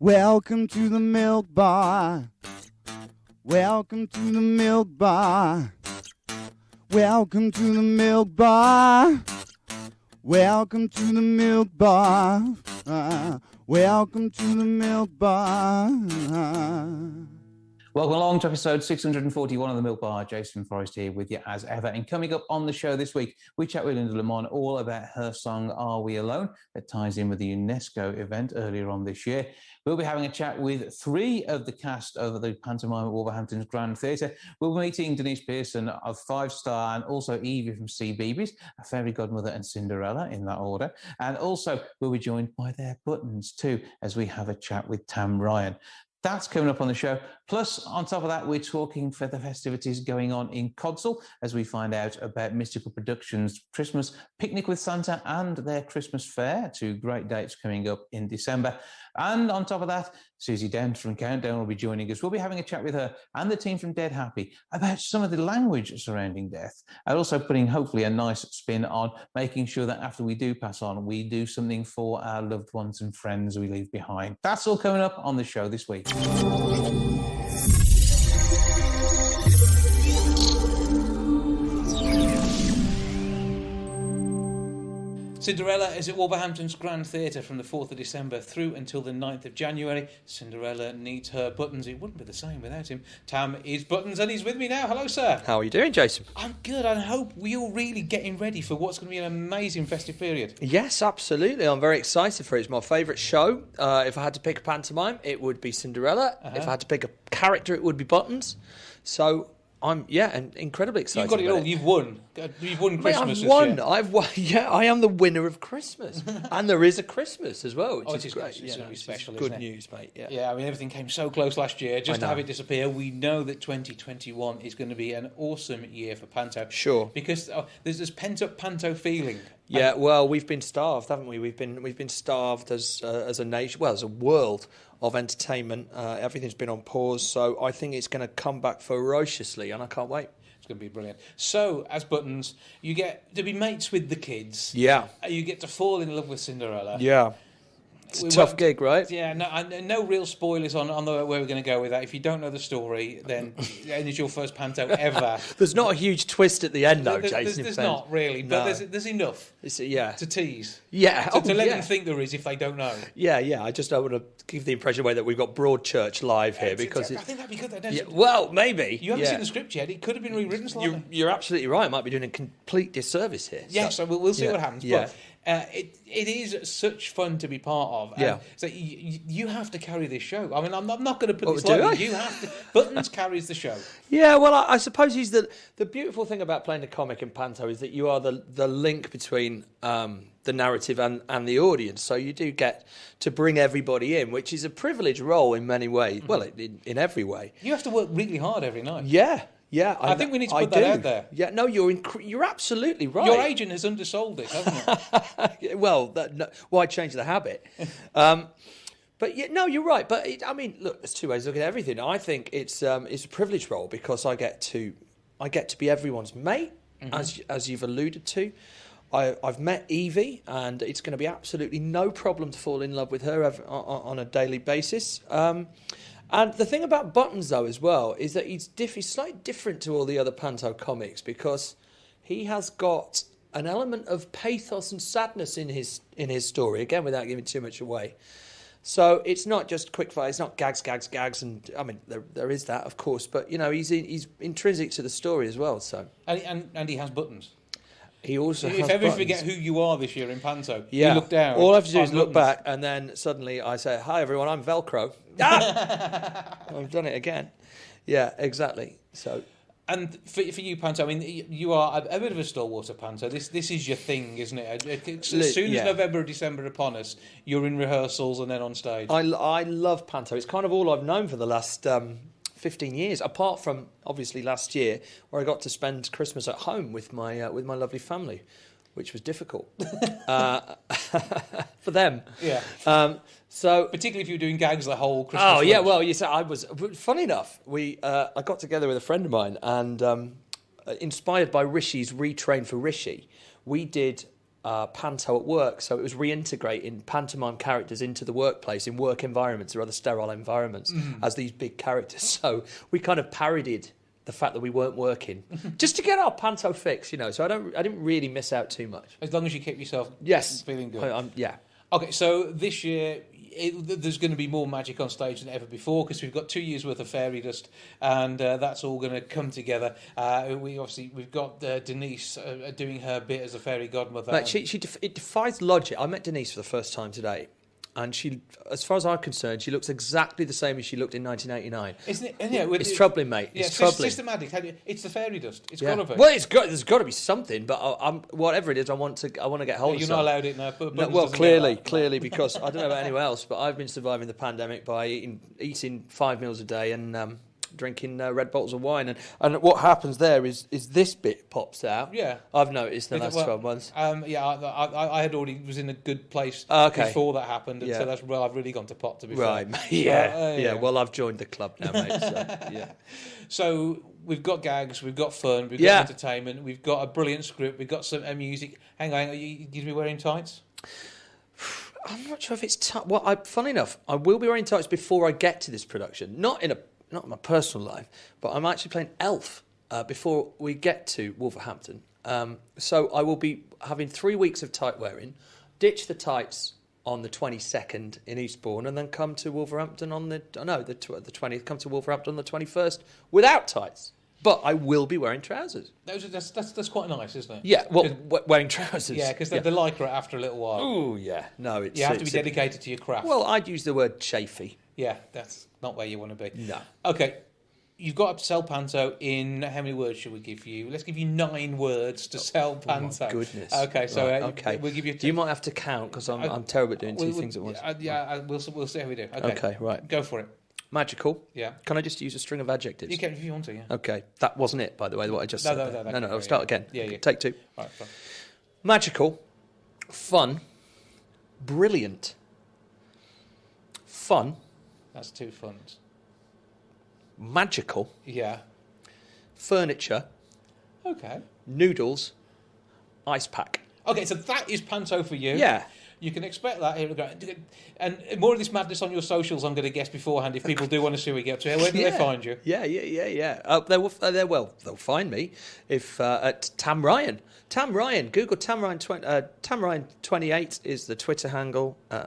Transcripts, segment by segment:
Welcome to the milk bar. Welcome to the milk bar. Welcome to the milk bar. Welcome to the milk bar. Welcome to the milk bar. Welcome along to episode 641 of the Milk Bar. Jason Forrest here with you as ever. And coming up on the show this week, we chat with Linda Lamon all about her song Are We Alone? That ties in with the UNESCO event earlier on this year. We'll be having a chat with three of the cast of the pantomime at Wolverhampton Grand Theatre. We'll be meeting Denice Pearson of 5 Star and also Evie from CBeebies, a fairy godmother and Cinderella in that order. And also we'll be joined by their buttons too as we have a chat with Tam Ryan. That's coming up on the show. Plus, on top of that, we're talking for the festivities going on in Codsall as we find out about Mystical Productions' Christmas Picnic with Santa and their Christmas Fair, 2 great dates coming up in December. And on top of that, Susie Dent from Countdown will be joining us. We'll be having a chat with her and the team from Dead Happy about some of the language surrounding death and also putting hopefully a nice spin on making sure that after we do pass on, we do something for our loved ones and friends we leave behind. That's all coming up on the show this week. Cinderella is at Wolverhampton's Grand Theatre from the 4th of December through until the 9th of January. Cinderella needs her buttons. It wouldn't be the same without him. Tam is buttons and he's with me now. Hello, sir. How are you doing, Jason? I'm good. I hope we're really getting ready for what's going to be an amazing festive period. Yes, absolutely. I'm very excited for it. It's my favourite show. If I had to pick a pantomime, it would be Cinderella. If I had to pick a character, it would be Buttons. So I'm incredibly excited. You've got it all. You've won. You've won Christmas. I've won. I've won. Yeah, I am the winner of Christmas, and there is a Christmas as well, which is great. It's going to be special. Good news, mate. Yeah. Yeah. I mean, everything came so close last year. Just to have it disappear, we know that 2021 is going to be an awesome year for Panto. Sure. Because there's this pent-up Panto feeling. Yeah. Well, we've been starved, haven't we? We've been starved as a nation. Well, as a world of entertainment. Everything's been on pause, so I think it's going to come back ferociously, and I can't wait. It's going to be brilliant. So, as Buttons, you get to be mates with the kids. Yeah. You get to fall in love with Cinderella. Yeah. It's a tough gig, right? Yeah, no real spoilers on where we're going to go with that. If you don't know the story, then it's your first panto ever. There's not a huge twist at the end, though, Jason. There's not really, but there's enough to tease. Yeah. To let them think there is if they don't know. Yeah. I just don't want to give the impression away that we've got Broadchurch live here because I think that'd be good. Yeah, well, maybe. You haven't seen the script yet. It could have been rewritten slightly. You're absolutely right. I might be doing a complete disservice here. Yes, so we'll see what happens. Yeah. But it is such fun to be part of. Yeah. So you have to carry this show. I mean, I'm not going to put this lightly. You have to. Buttons carries the show. Yeah, well, I suppose he's the beautiful thing about playing a comic in Panto is that you are the link between the narrative and the audience. So you do get to bring everybody in, which is a privileged role in many ways. Mm-hmm. Well, in every way. You have to work really hard every night. Yeah. Yeah, I think we need to put that out there. Yeah, no, you're absolutely right. Your agent has undersold this, hasn't it? Well, why change the habit? But yeah, no, you're right. But look, there's 2 ways to look at everything. I think it's a privileged role because I get to be everyone's mate, as you've alluded to. I've met Evie, and it's going to be absolutely no problem to fall in love with her on a daily basis. And the thing about Buttons, though, as well, is that he's slightly different to all the other Panto comics because he has got an element of pathos and sadness in his story, again, without giving too much away. So it's not just quick fire, it's not gags, and I mean, there is that, of course, but, he's intrinsic to the story as well. So And he has buttons. He also if has ever you buttons. forget who you are this year in Panto, you look down. All I have to do is look back, and then suddenly I say, "Hi everyone, I'm Velcro." I've done it again. Yeah, exactly. So, and for you, Panto, I mean, you are a bit of a stalwart of Panto. This is your thing, isn't it? As soon as November or December upon us, you're in rehearsals and then on stage. I love Panto. It's kind of all I've known for the last 15 years, apart from obviously last year where I got to spend Christmas at home with my lovely family, which was difficult for them. Yeah. So particularly if you were doing gags the whole Christmas. Oh yeah, well, you said I was. Funny enough, I got together with a friend of mine, and inspired by Rishi's Retrain for Rishi, we did panto at work, so it was reintegrating pantomime characters into the workplace in work environments or other sterile environments as these big characters. So we kind of parodied the fact that we weren't working just to get our panto fix, So I didn't really miss out too much. As long as you keep yourself feeling good. Yeah. Okay, so this year there's going to be more magic on stage than ever before because we've got 2 years worth of fairy dust, and that's all going to come together. We've got Denice doing her bit as a fairy godmother. Like it defies logic. I met Denice for the first time today, and she, as far as I'm concerned, she looks exactly the same as she looked in 1989. Isn't it? It's troubling, mate. Yeah, it's troubling. Systematic. It's the fairy dust. It's got to be. Well, there's got to be something, but whatever it is, I want to get hold of. You're not allowed it now. Well, clearly, because I don't know about anyone else, but I've been surviving the pandemic by eating 5 meals a day and drinking red bottles of wine, and what happens there is this bit pops out. Yeah, I've noticed in the last 12 months. I had already was in a good place before that happened, and so that's where I've really gone to pot. To be fair, yeah. Well, I've joined the club now, mate. So, yeah. So we've got gags, we've got fun, we've got entertainment, we've got a brilliant script, we've got some music. Hang on, are you going to be wearing tights? I'm not sure if it's funny enough, I will be wearing tights before I get to this production. Not in my personal life, but I'm actually playing Elf before we get to Wolverhampton. So I will be having 3 weeks of tight wearing, ditch the tights on the 22nd in Eastbourne, and then come to Wolverhampton on the 20th. Come to Wolverhampton on the 21st without tights. But I will be wearing trousers. That's quite nice, isn't it? Yeah, wearing trousers. Yeah, because they're lycra after a little while. Oh yeah, no, you have to be dedicated to your craft. Well, I'd use the word chafy. Yeah, that's not where you want to be. No. Okay, you've got to sell panto in how many words should we give you? Let's give you 9 words to sell panto. Oh my goodness. Okay, so right, we'll give you. You might have to count because I'm terrible at doing two things at once. We'll see how we do. Okay, right. Go for it. Magical. Yeah. Can I just use a string of adjectives? You can if you want to. Yeah. Okay, that wasn't it, by the way. What I just said. No. I'll start again. Yeah. Take 2. Right. Fine. Magical, fun, brilliant, fun. That's 2 funs. Magical. Yeah. Furniture. Okay. Noodles. Ice pack. Okay, so that is panto for you. Yeah. You can expect that here. And more of this madness on your socials, I'm going to guess beforehand, if people do want to see what you get up to. Where do they find you? Yeah. They'll find me if at Tam Ryan. Tam Ryan. Google Tam Ryan. Tam Ryan 28 is the Twitter handle. I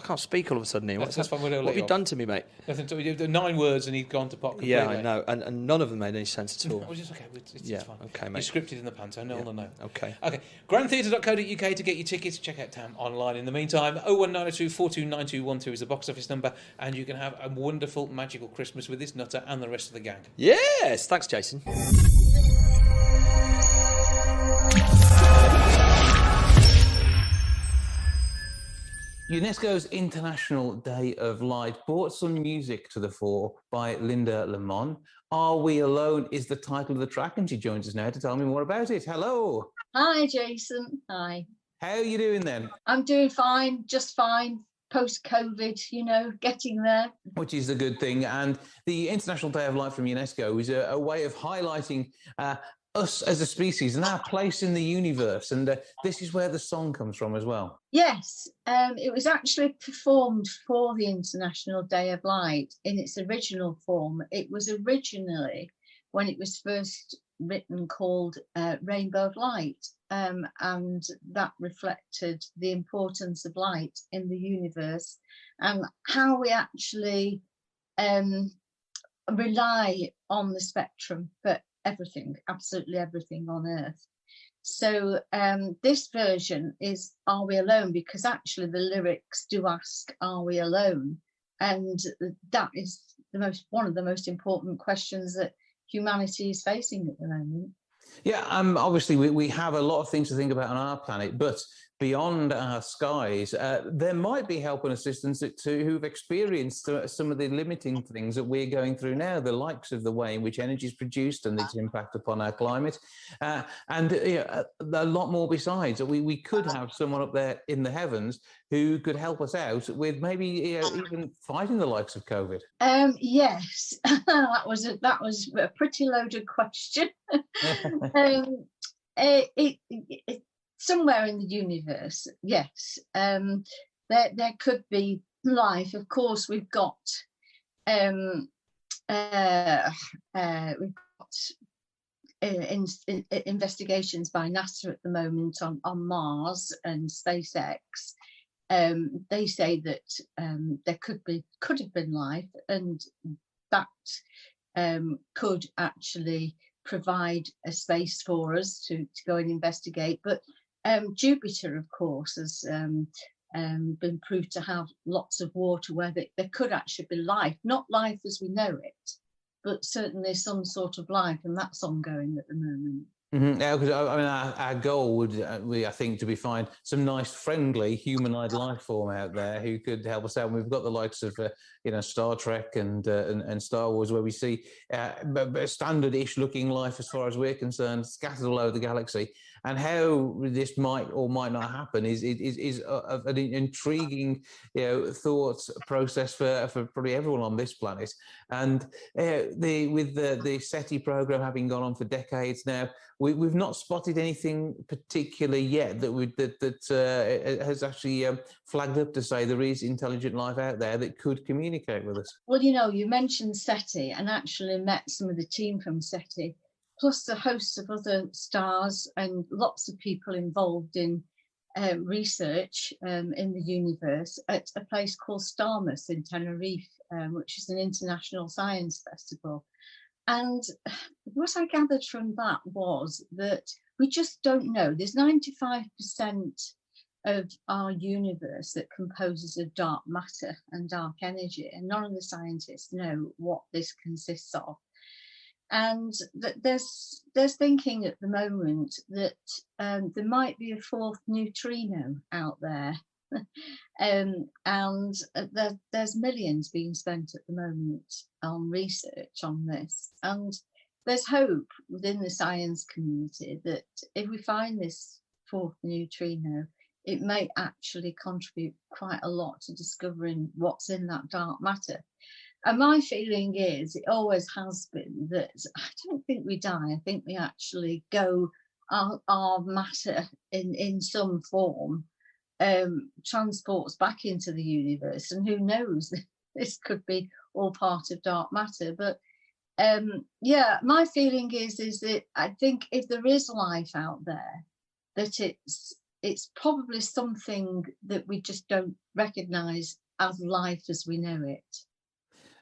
can't speak all of a sudden here. What have you done to me, mate? Nothing. You did 9 words and he'd gone to pot completely. Yeah, I know, and none of them made any sense at all. Well, it's okay. It's fine. Okay, mate. You're scripted in the panto. No one will know. Okay. Grandtheatre.co.uk to get your tickets. Check out Tam online. In the meantime, 01902 429212 is the box office number, and you can have a wonderful, magical Christmas with this nutter and the rest of the gang. Yes, thanks, Jason. UNESCO's International Day of Light brought some music to the fore by Linda Lamon. Are We Alone is the title of the track, and she joins us now to tell me more about it. Hello. Hi, Jason. Hi. How are you doing then? I'm doing fine, just fine. Post-COVID, getting there. Which is a good thing. And the International Day of Light from UNESCO is a way of highlighting us as a species and our place in the universe. And this is where the song comes from as well. Yes, it was actually performed for the International Day of Light in its original form. It was originally, when it was first written, called Rainbow of Light, and that reflected the importance of light in the universe and how we actually rely on the spectrum for everything, absolutely everything on Earth. So this version is Are We Alone? Because actually the lyrics do ask, are we alone? And that is one of the most important questions that humanity is facing at the moment. Yeah, obviously we have a lot of things to think about on our planet, but beyond our skies, there might be help and assistance to who've experienced some of the limiting things that we're going through now, the likes of the way in which energy is produced and its impact upon our climate, and a lot more besides. We could have someone up there in the heavens who could help us out with maybe even fighting the likes of COVID. Yes, that was a pretty loaded question. somewhere in the universe, yes, there could be life. Of course, we've got investigations by NASA at the moment on Mars and SpaceX. They say that there could have been life, and that could actually provide a space for us to go and investigate. But Jupiter, of course, has been proved to have lots of water where there could actually be life, not life as we know it, but certainly some sort of life, and that's ongoing at the moment. Mm-hmm. Yeah, because I mean, our goal would be, I think, to be find some nice, friendly, humanoid life form out there who could help us out. And we've got the likes of, Star Trek and Star Wars, where we see standard-ish looking life, as far as we're concerned, scattered all over the galaxy. And how this might or might not happen is an intriguing, thought process for probably everyone on this planet. And with the SETI program having gone on for decades now, we've not spotted anything particular yet that has actually flagged up to say there is intelligent life out there that could communicate with us. Well, you mentioned SETI, and actually met some of the team from SETI, plus a host of other stars and lots of people involved in research in the universe at a place called Starmus in Tenerife, which is an international science festival. And what I gathered from that was that we just don't know. There's 95% of our universe that composes of dark matter and dark energy, and none of the scientists know what this consists of. And there's thinking at the moment that there might be a fourth neutrino out there. And there's millions being spent at the moment on research on this, and there's hope within the science community that if we find this fourth neutrino, it may actually contribute quite a lot to discovering what's in that dark matter. And my feeling is, it always has been, that I don't think we die. I think we actually go, our matter in some form transports back into the universe, and who knows, this could be all part of dark matter. But my feeling is that I think if there is life out there, that it's probably something that we just don't recognise as life as we know it.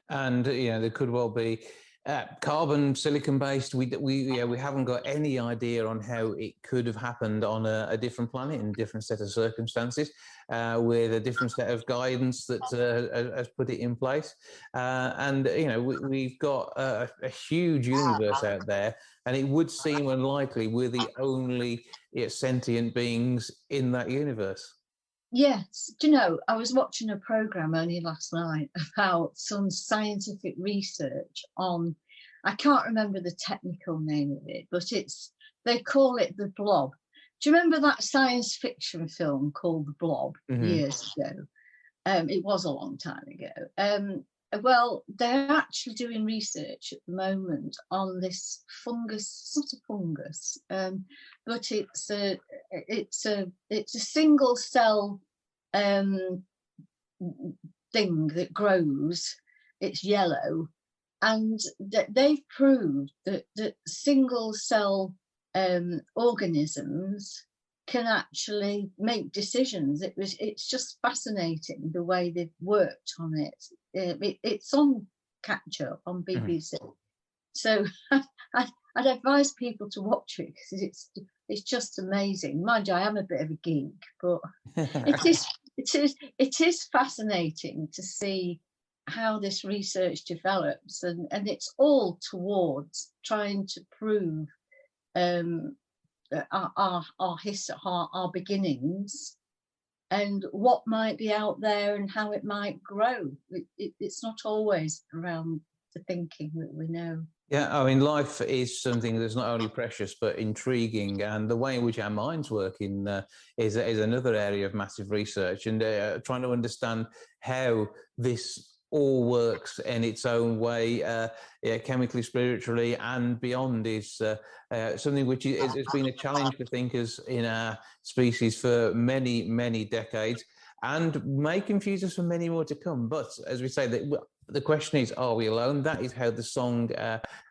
And there could well be carbon, silicon based. We haven't got any idea on how it could have happened on a different planet in a different set of circumstances, with a different set of guidance that has put it in place. We've got a huge universe out there, and it would seem unlikely we're the only sentient beings in that universe. Yes, I was watching a programme only last night about some scientific research on, I can't remember the technical name of it, but they call it the blob. Do you remember that science fiction film called The Blob years ago? It was a long time ago. Well, they're actually doing research at the moment on this fungus, it's not a fungus, but it's a single cell thing that grows. It's yellow, and they've proved that single cell organisms can actually make decisions. It's just fascinating the way they've worked on it. It's on Catch Up on BBC. So I'd advise people to watch it, because it's just amazing. Mind you, I am a bit of a geek, but it is fascinating to see how this research develops, and it's all towards trying to prove our history, our beginnings, and what might be out there and how it might grow. It's not always around the thinking that we know. Yeah, I mean, life is something that's not only precious but intriguing, and the way in which our minds work is another area of massive research, and trying to understand how this all works in its own way, chemically, spiritually, and beyond, is something which has been a challenge for thinkers in our species for many, many decades, and may confuse us for many more to come. But as we say, the question is, are we alone? That is how the song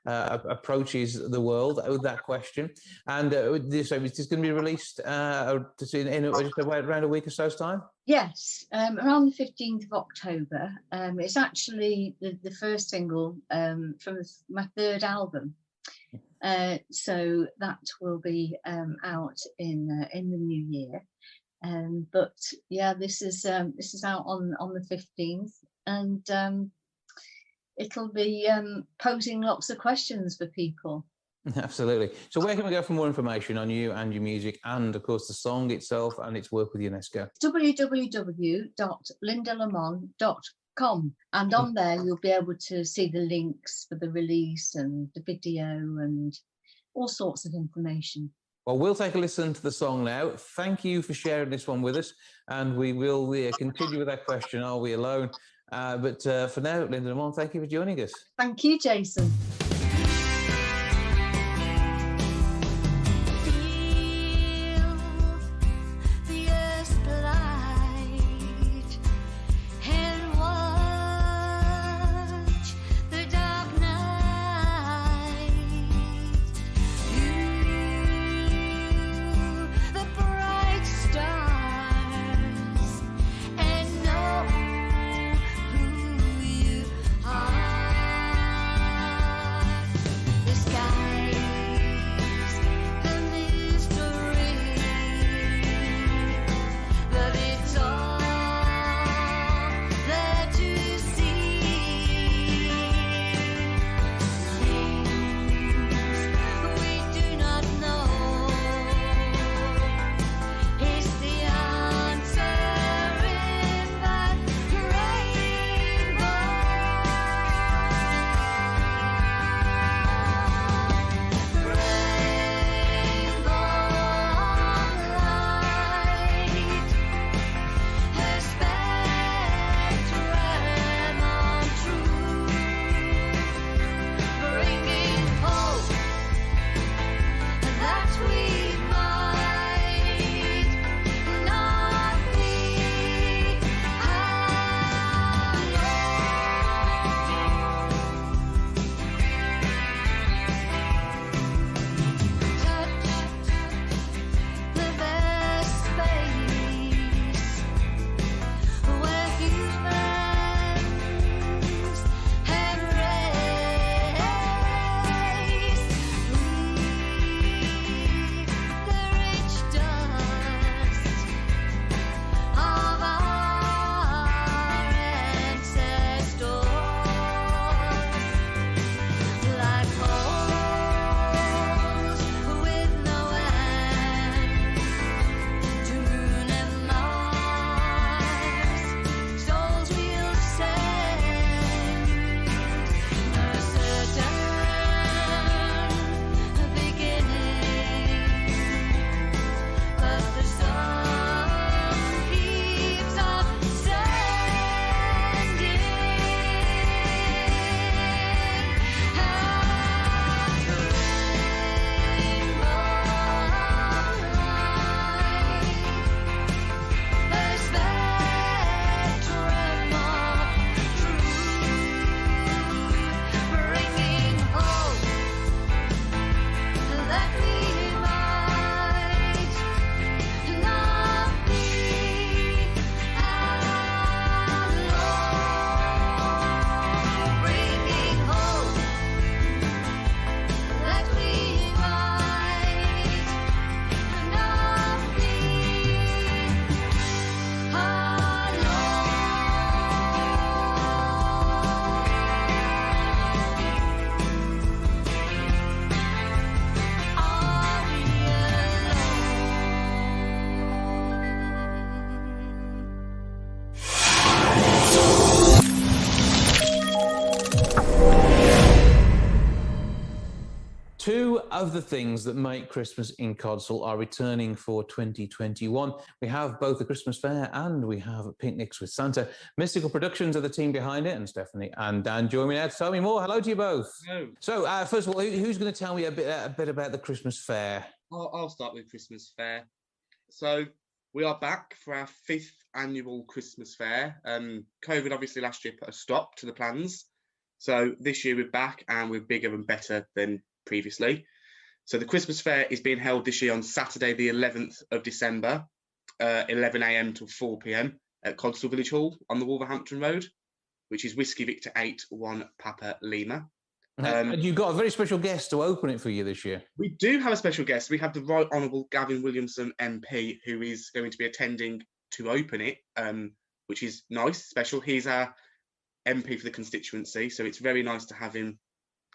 approaches the world, that question. And this is going to be released in just around a week or so's time? Yes, around the 15th of October. It's actually the first single from my third album. So that will be out in the new year. But yeah, this is out on the 15th, and it'll be posing lots of questions for people. Absolutely. So where can we go for more information on you and your music, and of course the song itself and its work with UNESCO? www.lindalamon.com, and on there you'll be able to see the links for the release and the video and all sorts of information. Well, we'll take a listen to the song now. Thank you for sharing this one with us, and we will continue with that question, are we alone? But for now, Linda Lamon, thank you for joining us. Thank you, Jason. of the things that make Christmas in Codsall are returning for 2021. We have both the Christmas fair and we have picnics with Santa. Mystical Productions are the team behind it, and Stephanie and Dan join me now to tell me more. Hello to you both. Hello. So, first of all, who's going to tell me a bit about the Christmas fair? I'll start with Christmas fair. So we are back for our 5th annual Christmas fair. COVID obviously last year put a stop to the plans. So this year we're back and we're bigger and better than previously. So the Christmas fair is being held this year on Saturday, the 11th of December, 11 a.m. till 4 p.m. at Codsall Village Hall on the Wolverhampton Road, which is Whiskey Victor 8 1 Papa Lima. And you've got a very special guest to open it for you this year. We do have a special guest. We have the Right Honourable Gavin Williamson MP, who is going to be attending to open it, which is nice, special. He's our MP for the constituency, so it's very nice to have him.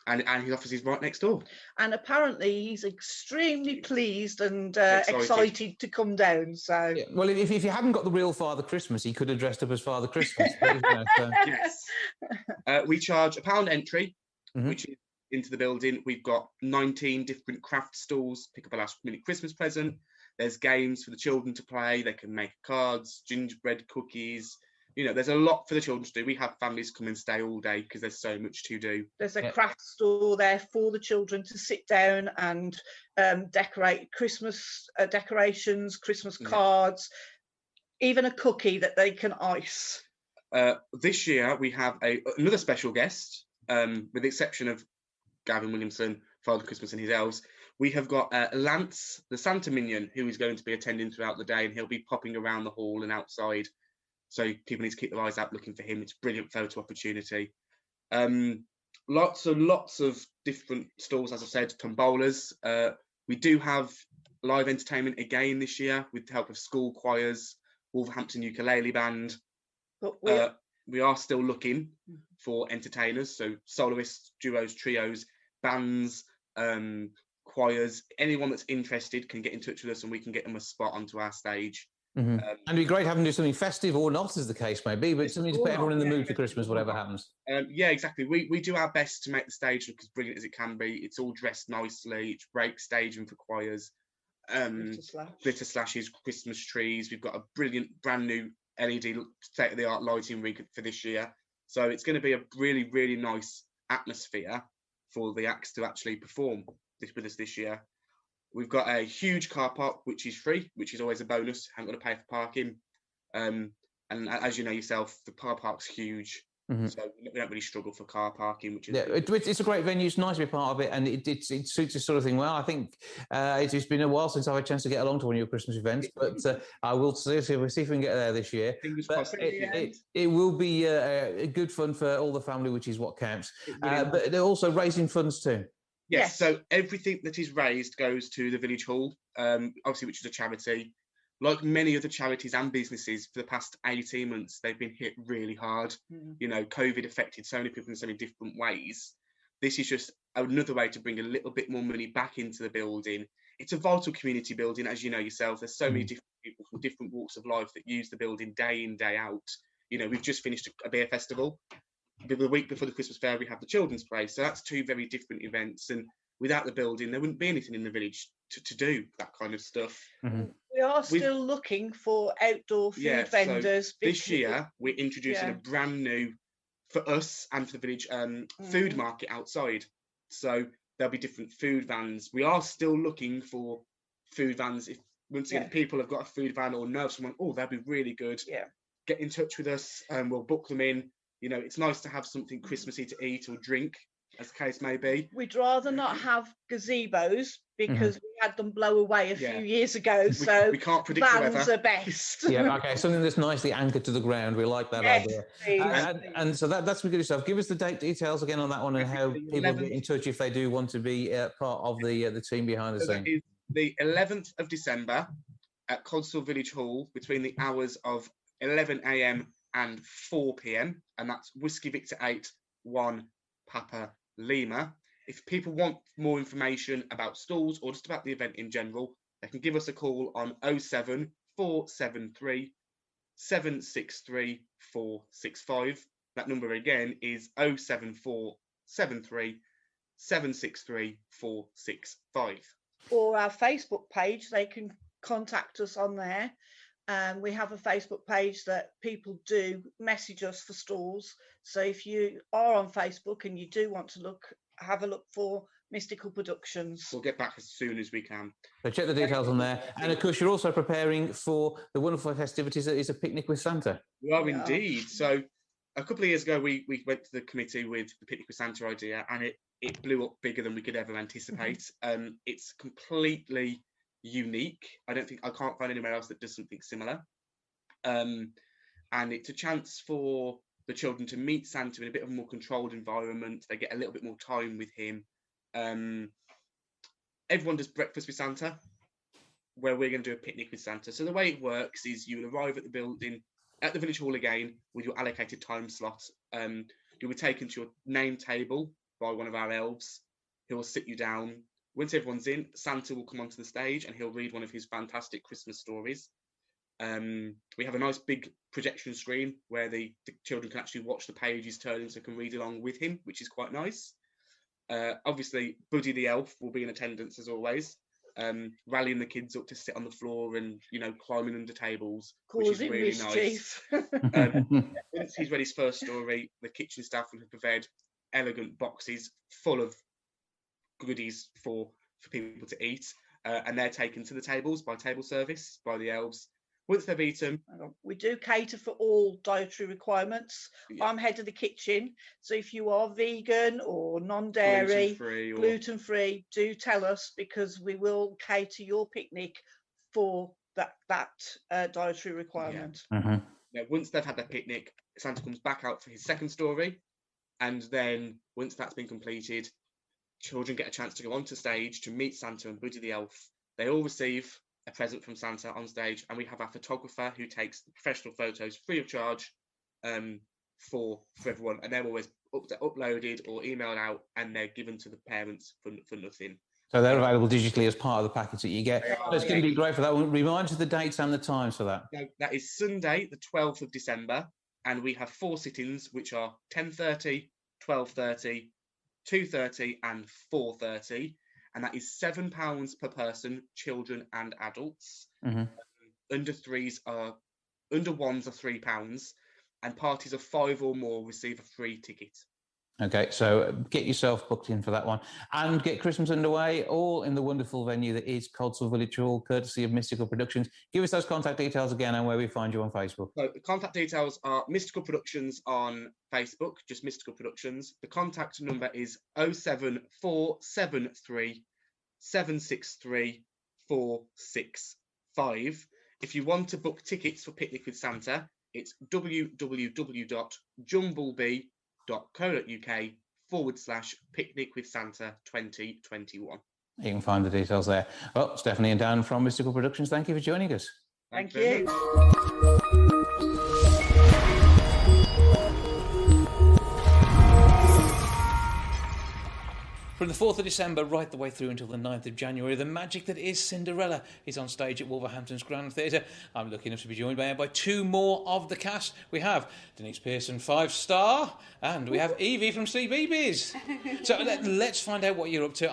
And his office is right next door. And apparently he's extremely pleased and Excited. excited to come down. So Yeah. Well, if you hadn't got the real Father Christmas, he could have dressed up as Father Christmas. Yes. We charge £1 entry, which is into the building. We've got 19 different craft stalls, pick up a last-minute Christmas present. There's games for the children to play. They can make cards, gingerbread cookies. You know, there's a lot for the children to do. We have families come and stay all day because there's so much to do. there's a craft store there for the children to sit down and decorate Christmas decorations, Christmas cards, even a cookie that they can ice. This year we have another special guest, with the exception of Gavin Williamson, Father Christmas and his elves. We have got Lance, the Santa Minion, who is going to be attending throughout the day, and he'll be popping around the hall and outside. So people need to keep their eyes out looking for him. It's a brilliant photo opportunity. Lots of different stalls, as I said, tombolas. We do have live entertainment again this year with the help of school choirs, Wolverhampton Ukulele Band. But We are still looking for entertainers, so soloists, duos, trios, bands, choirs. Anyone that's interested can get in touch with us and we can get them a spot onto our stage. And it'd be great having to do something festive or not, as the case may be, but something to put everyone in the mood for Christmas, whatever happens. Yeah, exactly. We do our best to make the stage look as brilliant as it can be. It's all dressed nicely. It's break staging for choirs. Glitter slashes, Christmas trees. We've got a brilliant brand new LED state-of-the-art lighting rig for this year. So it's going to be a really, really nice atmosphere for the acts to actually perform with us this year. We've got a huge car park, which is free, which is always a bonus. Haven't got to pay for parking. And as you know yourself, the car park's huge. So we don't really struggle for car parking, which is it's a great venue. It's nice to be part of it, and it suits this sort of thing well. I think it's been a while since I've had a chance to get along to one of your Christmas events, but I will see if we can get there this year. Fingers but crossed. it will be good fun for all the family, which is what counts. But they're also raising funds too. Yes, so everything that is raised goes to the village hall, obviously, which is a charity. Like many other charities and businesses, for the past 18 months, they've been hit really hard. You know, COVID affected so many people in so many different ways. This is just another way to bring a little bit more money back into the building. It's a vital community building, as you know yourself. There's so many different people from different walks of life that use the building day in, day out. You know, we've just finished a beer festival. The week before the Christmas fair, we have the children's play. So that's two very different events. And without the building, there wouldn't be anything in the village to do that kind of stuff. we are still looking for outdoor food vendors. So this year, we're introducing a brand new, for us and for the village, food market outside. So there'll be different food vans. We are still looking for food vans. If once again people have got a food van or know of someone, that'd be really good. Get in touch with us and we'll book them in. You know, it's nice to have something Christmassy to eat or drink, as the case may be. We'd rather not have gazebos because we had them blow away a few years ago. So we can't predict vans are best. Okay, something that's nicely anchored to the ground. We like that idea. And so that's good stuff. Give us the date details again on that one and how people get in touch if they do want to be part of the team behind the scenes. That is the 11th of December at Codsall Village Hall between the hours of 11 a.m. and 4 p.m. and that's Whiskey Victor 8 1 Papa Lima. If people want more information about stalls or just about the event in general, they can give us a call on 07473 763 465. That number again is 07473 763 465. Or our Facebook page, they can contact us on there. We have a Facebook page that people do message us for stores. So if you are on Facebook and you do want to have a look for Mystical Productions. We'll get back as soon as we can. So check the details on there. And of course, you're also preparing for the wonderful festivities that is a picnic with Santa. We are indeed. So a couple of years ago, we went to the committee with the Picnic with Santa idea, and it blew up bigger than we could ever anticipate. It's completely unique. I can't find anywhere else that does something similar. And it's a chance for the children to meet Santa in a bit of a more controlled environment. They get a little bit more time with him. Everyone does breakfast with Santa, where we're going to do a picnic with Santa. So the way it works is you'll arrive at the building, at the village hall again, with your allocated time slot. You'll be taken to your name table by one of our elves, who will sit you down. Once everyone's in, Santa will come onto the stage and he'll read one of his fantastic Christmas stories. We have a nice big projection screen where the children can actually watch the pages turning, so can read along with him, which is quite nice. Obviously, Buddy the elf will be in attendance as always, rallying the kids up to sit on the floor and, climbing under tables, which is really nice. Once he's read his first story, the kitchen staff will have prepared elegant boxes full of goodies for people to eat, and they're taken to the tables by table service by the elves. Once they've eaten, we do cater for all dietary requirements. Yeah. I'm head of the kitchen, so if you are vegan or non-dairy, gluten-free, do tell us, because we will cater your picnic for that dietary requirement. Yeah. Mm-hmm. Now, once they've had their picnic, Santa comes back out for his second story, and then once that's been completed, children get a chance to go onto stage to meet Santa and Buddy the elf. They all receive a present from Santa on stage, and we have our photographer who takes professional photos free of charge for everyone, and they're always uploaded or emailed out, and they're given to the parents for nothing. So they're available digitally as part of the package that you get. It's going to be great for that one. Remind us of the dates and the times for that. No, that is Sunday, the 12th of December, and we have 4 sittings, which are 10:30, 12:30, 2:30 and 4:30, and that is £7 per person, children and adults. Mm-hmm. Under ones are £3, and parties of 5 or more receive a free ticket. Okay, so get yourself booked in for that one and get Christmas underway, all in the wonderful venue that is Codsall Village Hall, courtesy of Mystical Productions. Give us those contact details again and where we find you on Facebook. So the contact details are Mystical Productions on Facebook, just Mystical Productions. The contact number is 07473 763 465. If you want to book tickets for Picnic with Santa, it's www.jumblebee.co.uk/Picnic with Santa 2021. You can find the details there. Well, Stephanie and Dan from Mystical Productions, thank you for joining us. Thank you. From the 4th of December right the way through until the 9th of January, the magic that is Cinderella is on stage at Wolverhampton's Grand Theatre. I'm lucky enough to be joined by 2 more of the cast. We have Denice Pearson, 5-star, and we have Evie from CBeebies. So let's find out what you're up to.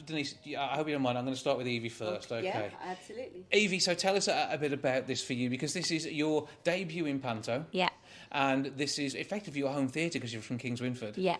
Denice, I hope you don't mind. I'm going to start with Evie first. Okay. Yeah, absolutely. Evie, so tell us a bit about this for you, because this is your debut in Panto. Yeah. And this is effectively your home theatre because you're from Kings Winford. Yeah.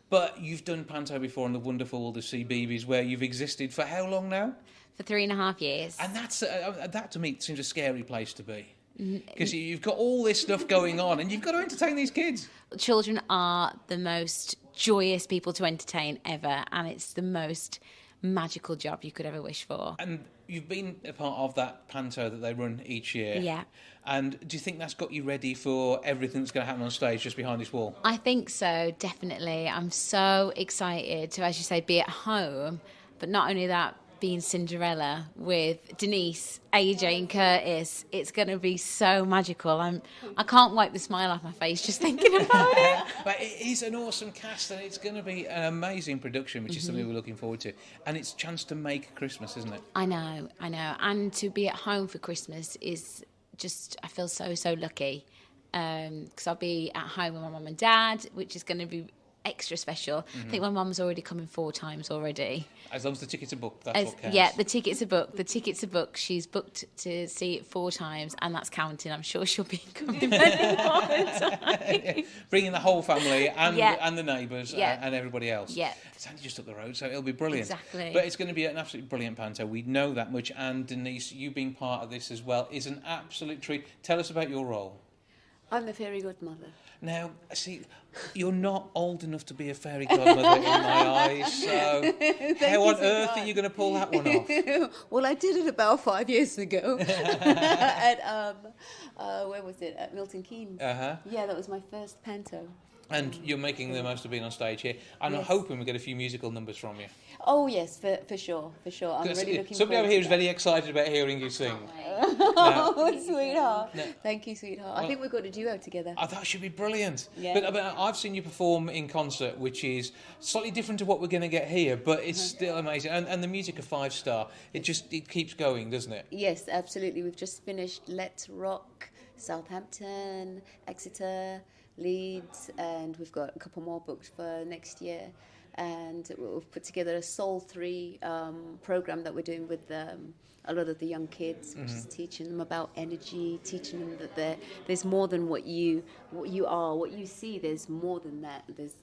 But you've done Panto before in the wonderful world of CBeebies, where you've existed for how long now? For 3.5 years. And that to me seems a scary place to be. Because you've got all this stuff going on and you've got to entertain these kids. Children are the most joyous people to entertain ever, and it's the most magical job you could ever wish for. And you've been a part of that Panto that they run each year. Yeah. And do you think that's got you ready for everything that's going to happen on stage just behind this wall? I think so, definitely. I'm so excited to, as you say, be at home, but not only that, being Cinderella with Denice, AJ and Curtis. It's going to be so magical. I can't wipe the smile off my face just thinking about it. But it is an awesome cast, and it's going to be an amazing production, which is something we're looking forward to. And it's a chance to make Christmas, isn't it? I know. And to be at home for Christmas is just, I feel so lucky. Because I'll be at home with my mum and dad, which is going to be extra special. I think my mum's already coming 4 times already. As long as the tickets are booked, that's what counts. Yeah, the tickets are booked. The tickets are booked. She's booked to see it 4 times, and that's counting. I'm sure she'll be coming many more times. Bringing the whole family and the neighbours and everybody else. Yeah. It's only just up the road, so it'll be brilliant. Exactly. But it's going to be an absolutely brilliant panto. We know that much. And Denice, you being part of this as well is an absolute treat. Tell us about your role. I'm the fairy godmother. Now, see, you're not old enough to be a fairy godmother in my eyes, so how on earth are you going to pull that one off? Well, I did it about 5 years ago at, where was it? At Milton Keynes. Uh-huh. Yeah, that was my first panto. And you're making the most of being on stage here. And I'm hoping we get a few musical numbers from you. Oh, yes, for sure. I'm really looking Somebody over forward here to is very excited about hearing you sing. Oh, sweetheart. No. Thank you, sweetheart. I think we've got a duo together. That should be brilliant. Yeah. But I've seen you perform in concert, which is slightly different to what we're going to get here, but it's still amazing. And the music of 5-star, it keeps going, doesn't it? Yes, absolutely. We've just finished Let's Rock, Southampton, Exeter, Leeds, and we've got a couple more booked for next year. And we've put together a Soul 3 program that we're doing with a lot of the young kids, which is teaching them about energy, teaching them that there's more than what you are, what you see. There's more than that. There's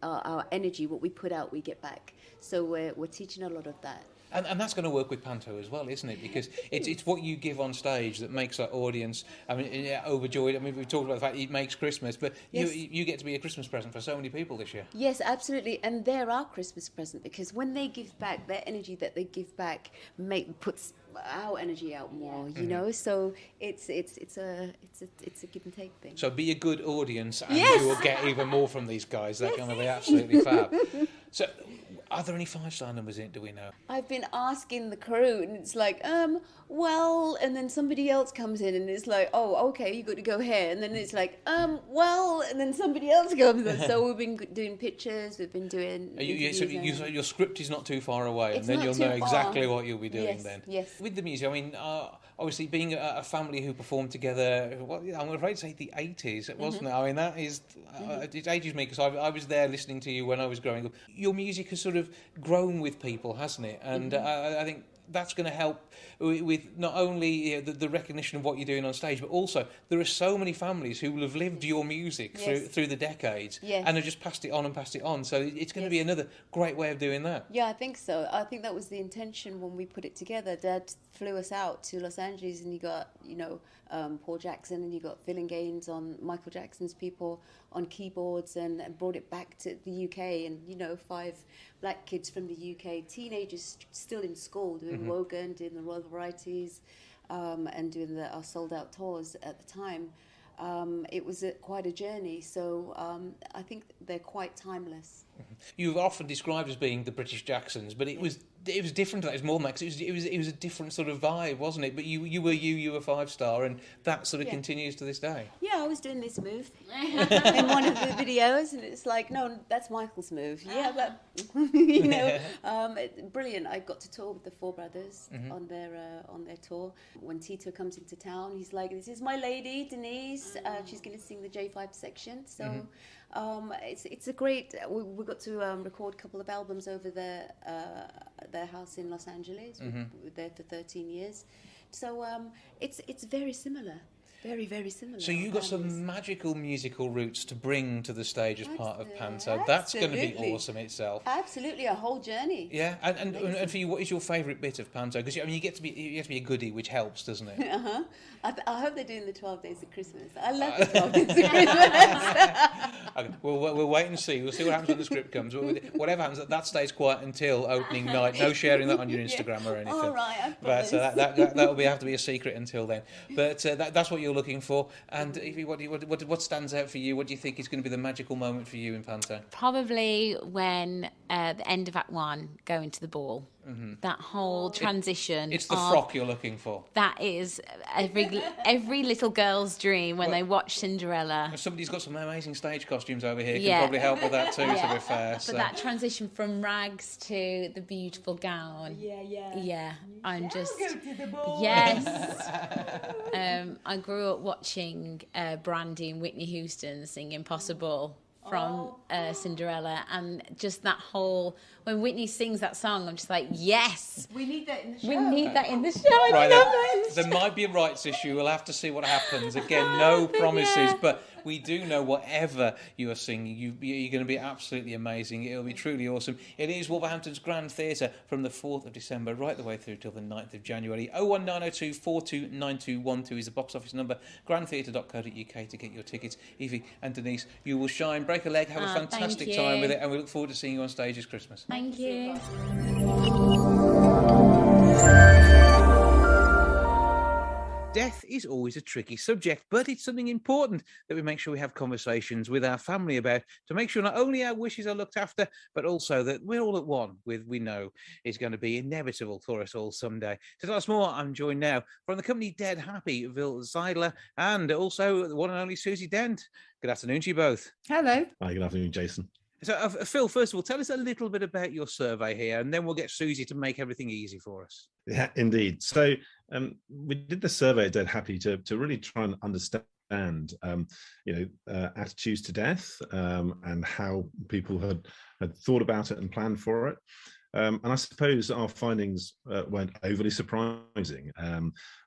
our energy, what we put out, we get back. So we're teaching a lot of that. And that's going to work with panto as well, isn't it? Because it's what you give on stage that makes that audience, overjoyed. I mean, we've talked about the fact it makes Christmas, but yes. you get to be a Christmas present for so many people this year. Yes, absolutely. And they're our Christmas present, because when they give back, their energy that they give back puts our energy out more, you know. So it's a give and take thing. So be a good audience, and you will get even more from these guys. They're going to be absolutely fab. So, are there any 5-star numbers in it, do we know? I've been asking the crew, and it's like, well, and then somebody else comes in, and it's like, oh, okay, you got to go here, and then it's like, well, and then somebody else comes in. So we've been doing pictures, we've been doing. So your script is not too far away, and then you'll know exactly what you'll be doing then. Yes. With the music, I mean, obviously being a family who performed together, well, I'm afraid to say the 80s, wasn't it? I mean, that is, it ages me, because I was there listening to you when I was growing up. Your music has sort of grown with people, hasn't it? And I think that's going to help with not only the recognition of what you're doing on stage, but also there are so many families who will have lived your music through the decades and have just passed it on. So it's going to be another great way of doing that. Yeah, I think so. I think that was the intention when we put it together. Dad flew us out to Los Angeles, and you got, Paul Jackson, and you got Phil and Gaines on Michael Jackson's people on keyboards, and brought it back to the UK, and 5 black kids from the UK, teenagers still in school, doing Wogan, doing the Royal Varieties, and doing our sold out tours at the time. It was quite a journey, so I think they're quite timeless. You've often described as being the British Jacksons, but it was different to that. It was more than that, 'cause it was a different sort of vibe, wasn't it? But you were 5-star, and that sort of continues to this day. Yeah, I was doing this move in one of the videos, and it's like, no, that's Michael's move. Yeah, brilliant. I got to tour with the Four Brothers on their tour. When Tito comes into town, he's like, "This is my lady, Denice. She's going to sing the J5 section." So. It's a great. We got to record a couple of albums over their house in Los Angeles. We were there for 13 years, so it's very similar. Very, very similar. So you've got some magical musical roots to bring to the stage as part of Panto. That's going to be awesome itself. Absolutely, a whole journey. Yeah, and for you, what is your favourite bit of Panto? Because you get to be a goodie, which helps, doesn't it? I hope they're doing the 12 Days of Christmas. I love the 12 Days of Christmas. Okay, we'll wait and see. We'll see what happens when the script comes. Whatever happens, that stays quiet until opening night. No sharing that on your Instagram or anything. All right, I promise. But that will have to be a secret until then. But that's what you're looking for. And Evie, what stands out for you? What do you think is going to be the magical moment for you in Panto? Probably when the end of Act 1, going to the ball. That whole transition. It's the frock you're looking for. That is every little girl's dream when they watch Cinderella. Somebody's got some amazing stage costumes over here. Can probably help with that too, to be fair. But that transition from rags to the beautiful gown. Yeah. I'm just... Go to the ball. Yes. I grew up watching Brandy and Whitney Houston sing Impossible from Cinderella, and just that whole, when Whitney sings that song, I'm just like, yes, We need that in the show. we need that in the show. I Right, love that in the show. there might be a rights issue. We'll have to see what happens. Again, no promises, yeah. but we do know whatever you are singing, you're going to be absolutely amazing. It'll be truly awesome. It is Wolverhampton's Grand Theatre from the 4th of December right the way through till the 9th of January. 01902 429212 is the box office number. grandtheatre.co.uk to get your tickets. Evie and Denice, you will shine. Break a leg, have a fantastic thank time you. with it, and we look forward to seeing you on stage this Christmas. Thank you. Death is always a tricky subject, but it's something important that we make sure we have conversations with our family about to make sure not only our wishes are looked after, but also that we're all at one with we know is going to be inevitable for us all someday. To tell us more, I'm joined now from the company Dead Happy, Vil Zeidler, and also the one and only Susie Dent. Good afternoon to you both. Hello. Hi, good afternoon, Jason. So, Phil, first of all, tell us a little bit about your survey here, and then we'll get Susie to make everything easy for us. Yeah, indeed. So we did the survey at Dead Happy to really try and understand, attitudes to death and how people had thought about it and planned for it. And I suppose our findings weren't overly surprising.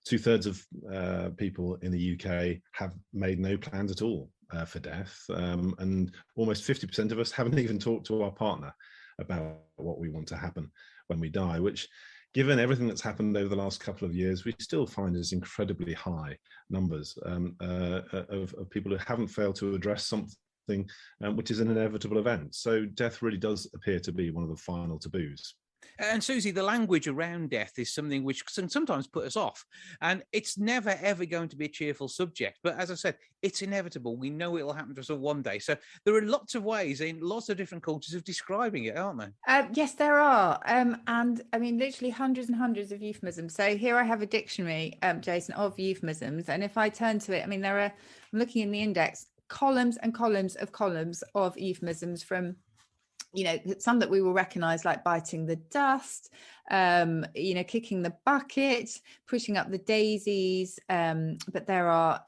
2/3 of people in the UK have made no plans at all for death, and almost 50% of us haven't even talked to our partner about what we want to happen when we die, which, given everything that's happened over the last couple of years, we still find is incredibly high numbers of people who haven't failed to address something which is an inevitable event. So death really does appear to be one of the final taboos. And Susie, the language around death is something which can sometimes put us off, and it's never ever going to be a cheerful subject. But as I said, it's inevitable. We know it will happen to us all one day. So there are lots of ways in lots of different cultures of describing it, aren't there? Yes, there are. And I mean, literally hundreds and hundreds of euphemisms. So here I have a dictionary, Jason, of euphemisms. And if I turn to it, I mean, I'm looking in the index, columns and columns of euphemisms from, some that we will recognize, like biting the dust, kicking the bucket, pushing up the daisies. But there are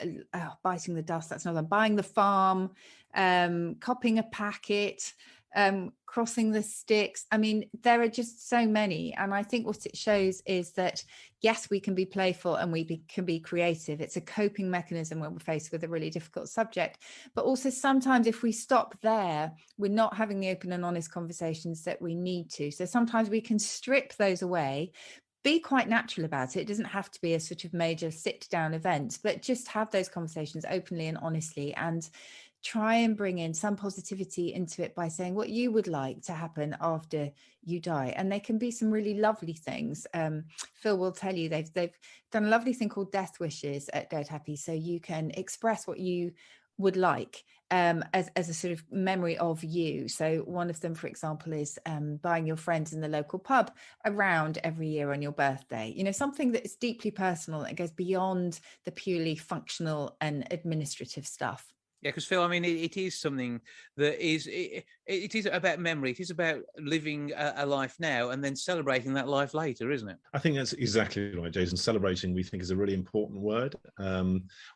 biting the dust, that's another one, buying the farm, copying a packet, crossing the sticks. I mean, there are just so many. And I think what it shows is that, yes, we can be playful and we can be creative. It's a coping mechanism when we're faced with a really difficult subject. But also sometimes if we stop there, we're not having the open and honest conversations that we need to. So sometimes we can strip those away, be quite natural about it. It doesn't have to be a sort of major sit down event, but just have those conversations openly and honestly, and try and bring in some positivity into it by saying what you would like to happen after you die. And they can be some really lovely things. Phil will tell you they've done a lovely thing called Death Wishes at Dead Happy. So you can express what you would like as a sort of memory of you. So one of them, for example, is buying your friends in the local pub a round every year on your birthday. Something that is deeply personal and goes beyond the purely functional and administrative stuff. Yeah, because Phil, I mean, it is something that is, it is about memory. It is about living a life now and then celebrating that life later, isn't it? I think that's exactly right, Jason. Celebrating, we think, is a really important word.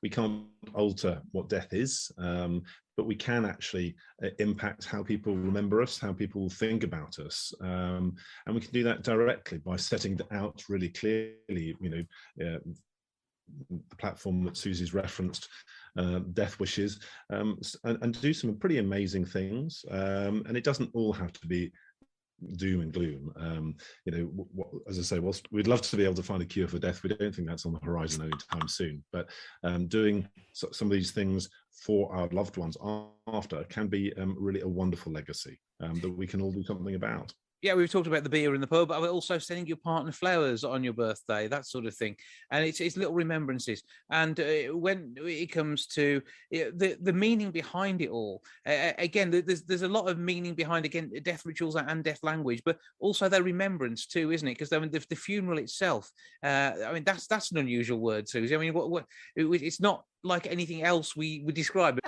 We can't alter what death is, but we can actually impact how people remember us, how people think about us. And we can do that directly by setting out really clearly, the platform that Susie's referenced, Death Wishes, and do some pretty amazing things. And it doesn't all have to be doom and gloom. As I say, whilst we'd love to be able to find a cure for death, we don't think that's on the horizon anytime soon. But doing some of these things for our loved ones after can be really a wonderful legacy that we can all do something about. Yeah, we've talked about the beer in the pub, but also sending your partner flowers on your birthday, that sort of thing. And it's little remembrances. And when it comes to the meaning behind it all, again, there's a lot of meaning behind, again, death rituals and death language, but also their remembrance too, isn't it? Because the funeral itself, that's an unusual word, Susie. I mean, what it's not like anything else we would describe.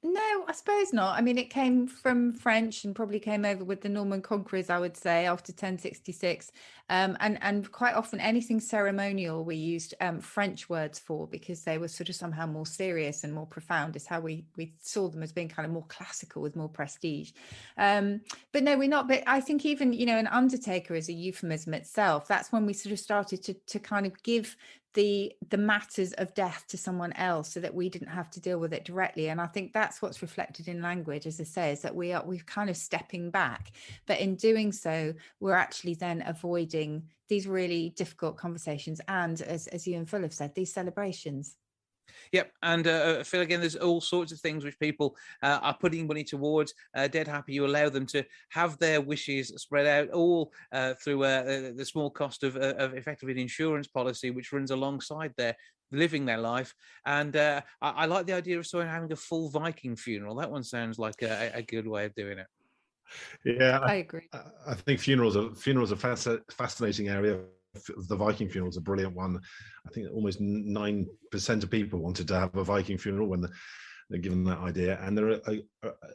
No, I suppose not. I mean, it came from French and probably came over with the Norman conquerors, I would say, after 1066. And quite often anything ceremonial we used French words for, because they were sort of somehow more serious and more profound, is how we saw them as being kind of more classical with more prestige. But no, we're not. But I think even, an undertaker is a euphemism itself. That's when we sort of started to kind of give the matters of death to someone else so that we didn't have to deal with it directly. And I think that's what's reflected in language, as I say, is that we're kind of stepping back, but in doing so we're actually then avoiding these really difficult conversations and, as you and Phil have said, these celebrations. Yep, and Phil, again, there's all sorts of things which people are putting money towards. Dead Happy, you allow them to have their wishes spread out all through the small cost of effectively an insurance policy, which runs alongside their living their life. And I like the idea of someone having a full Viking funeral. That one sounds like a good way of doing it. Yeah, I agree. I think funerals are fascinating area. The Viking funeral is a brilliant one. I think almost 9% of people wanted to have a Viking funeral when they're given that idea. And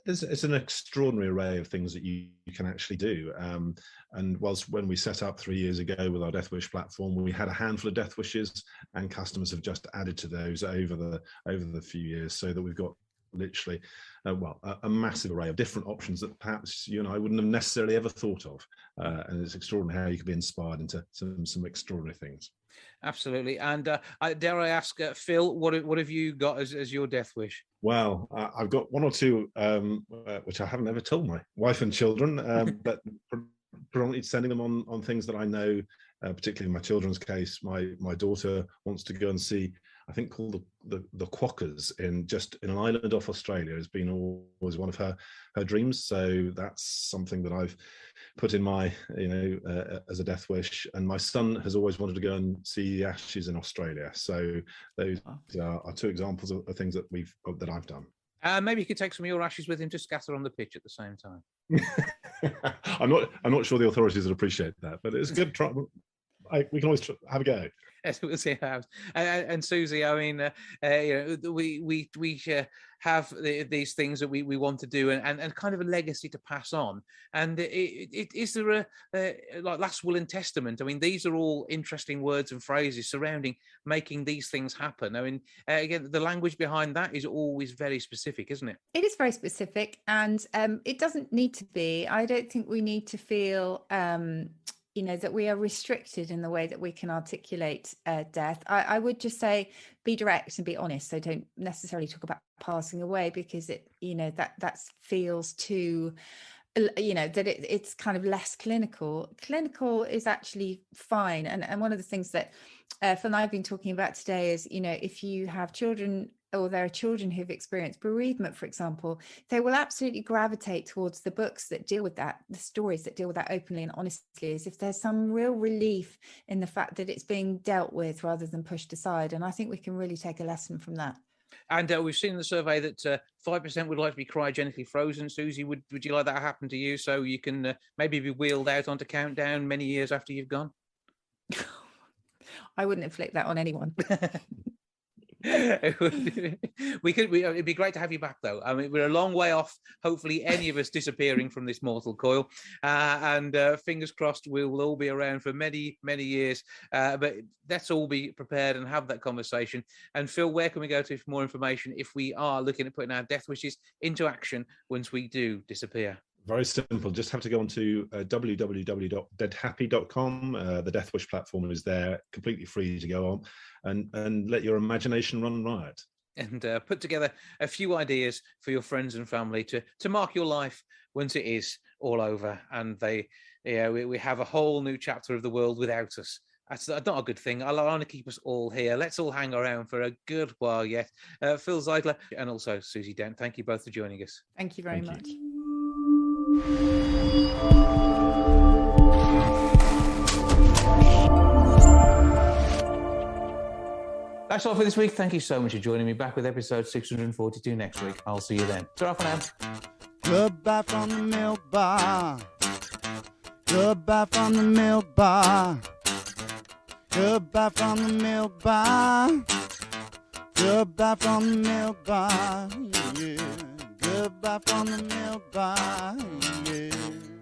it's an extraordinary array of things that you can actually do. And whilst when we set up 3 years ago with our Death Wish platform, we had a handful of death wishes, and customers have just added to those over the few years, so that we've got literally a massive array of different options that perhaps you and I wouldn't have necessarily ever thought of, and it's extraordinary how you can be inspired into some extraordinary things. Absolutely. And dare I ask, Phil, what have you got as your death wish? Well, I've got one or two which I haven't ever told my wife and children, but predominantly sending them on things that I know, particularly in my children's case. My daughter wants to go and see, I think, called the Quokkas in an island off Australia. Has been always one of her dreams. So that's something that I've put in my as a death wish. And my son has always wanted to go and see the Ashes in Australia. So those are two examples of things that I've done. Maybe you could take some of your ashes with him to scatter on the pitch at the same time. I'm not sure the authorities would appreciate that, but it's a good try. We can always have a go. Yes, we'll see how. And Susie, I mean, we have these things that we want to do, and kind of a legacy to pass on. And is there like last will and testament? I mean, these are all interesting words and phrases surrounding making these things happen. I mean, again, the language behind that is always very specific, isn't it? It is very specific, and it doesn't need to be. I don't think we need to feel that we are restricted in the way that we can articulate death. I would just say be direct and be honest. So don't necessarily talk about passing away, because that feels too, that it's kind of less clinical. Clinical is actually fine. And one of the things that Phil and I have been talking about today is, if you have children, or there are children who've experienced bereavement, for example, they will absolutely gravitate towards the books that deal with that, the stories that deal with that openly and honestly, as if there's some real relief in the fact that it's being dealt with rather than pushed aside. And I think we can really take a lesson from that. And we've seen in the survey that 5% would like to be cryogenically frozen. Susie, would you like that to happen to you, so you can maybe be wheeled out onto Countdown many years after you've gone? I wouldn't inflict that on anyone. It'd be great to have you back, though. I mean, we're a long way off, hopefully, any of us disappearing from this mortal coil, and fingers crossed we will all be around for many years, but let's all be prepared and have that conversation. And Phil, where can we go to for more information if we are looking at putting our death wishes into action once we do disappear? Very simple. Just have to go on to www.deadhappy.com. The Death Wish platform is there, completely free to go on, and let your imagination run riot. And put together a few ideas for your friends and family to mark your life once it is all over, and we have a whole new chapter of the world without us. That's not a good thing. I want to keep us all here. Let's all hang around for a good while yet. Phil Zeidler and also Susie Dent, thank you both for joining us. Thank you very much. That's all for this week. Thank you so much for joining me. Back with episode 642 next week. I'll see you then. Ta-ra for now. Goodbye from the milk bar. Goodbye from the milk bar. Goodbye from the milk bar. Goodbye from the milk bar. Yeah. Goodbye from the milk bar. Yeah.